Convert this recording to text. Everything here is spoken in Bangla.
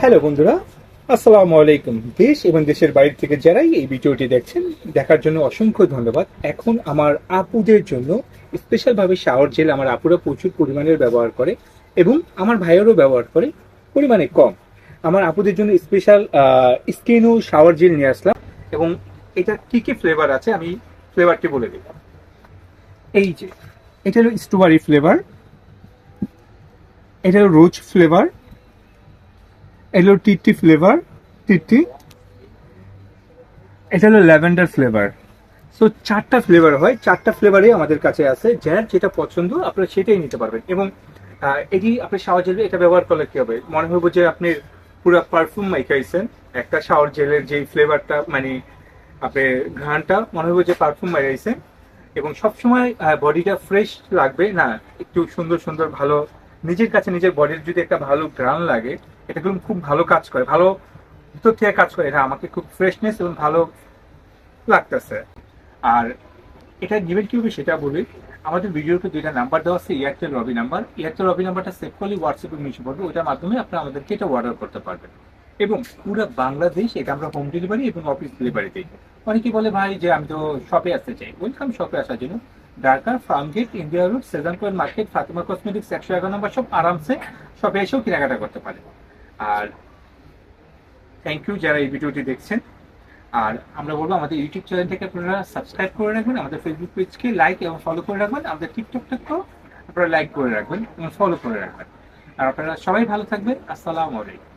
হ্যালো বন্ধুরা, আসসালামু আলাইকুম। দেশ এবং দেশের বাইরে থেকে যারাই এই ভিডিওটি দেখছেন, দেখার জন্য অসংখ্য ধন্যবাদ। এখন আমার আপুদের জন্য স্পেশালভাবে শাওয়ার জেল আমার আপুরা প্রচুর পরিমাণের ব্যবহার করে এবং আমার ভাইয়েরও ব্যবহার করে, পরিমাণে কম। আমার আপুদের জন্য স্পেশাল স্কিনও শাওয়ার জেল নিয়ে আসলাম এবং এটা কি কি ফ্লেভার আছে আমি ফ্লেভারটি বলে দিই। এই যে এটা হলো স্ট্রবেরি ফ্লেভার, এটা হলো রোজ ফ্লেভার, এটা হলো টিটি ফ্লেভার, টিটি, এটা হলো ল্যাভেন্ডার ফ্লেভার। সো চারটা ফ্লেভার হয়, চারটা ফ্লেভারই আমাদের কাছে আছে। যার যেটা পছন্দ আপনারা সেটাই নিতে পারবেন। এবং এটি আপনি শাওয়ার জেলে এটা ব্যবহার করলে কি হবে, মনে হবে যে আপনি পুরো পারফিউম মাইখাইছেন। একটা শাওয়ার জেলের যেই ফ্লেভারটা মানে আপনি ঘ্রাণটা মনে হবে যে পারফিউম মাইখাইছেন এবং সবসময় বডিটা ফ্রেশ লাগবে না, একটু সুন্দর সুন্দর ভালো নিজের কাছে নিজের বডির যদি একটা ভালো ঘ্রাণ লাগে, এটা কিন্তু খুব ভালো কাজ করে, ভালো ভিতর থেকে কাজ করে। এটা আমাকে খুব ফ্রেশনেস এবং ভালো লাগতেছে। আর এটা নিবেন কিভাবে সেটা বলি। আমাদের ভিডিওতে দুইটা নাম্বার দেওয়া আছে, এয়ারটেল রবি নাম্বার। এয়ারটেল রবি নাম্বারটা সেভ করলে হোয়াটসঅ্যাপে মিশে পড়বে, ওইটার মাধ্যমে আপনারা আমাদেরকে এটা অর্ডার করতে পারবেন। এবং পুরো বাংলাদেশ এটা আমরা হোম ডেলিভারি এবং অফিস ডেলিভারি দিই। অনেকে বলে ভাই যে আমি তো শপে আসতে চাই, ওয়েলকাম শপে আসার জন্য। Dhaka Farmgate, India road, Shezan point market, Fatima cosmetics 111 নম্বর সব আরামসে শপে এসেও কেনাকাটা করতে পারে। আর থ্যাংক ইউ যারা এই ভিডিওটি দেখছেন। আর আমরা বলবো আমাদের ইউটিউব চ্যানেলটাকে আপনারা সাবস্ক্রাইব করে রাখবেন, আমাদের ফেসবুক পেজকে লাইক এবং ফলো করে রাখবেন, আমাদের টিকটকটাকেও আপনারা লাইক করে রাখবেন এবং ফলো করে রাখবেন। আর আপনারা সবাই ভালো থাকবেন। আসসালামু আলাইকুম।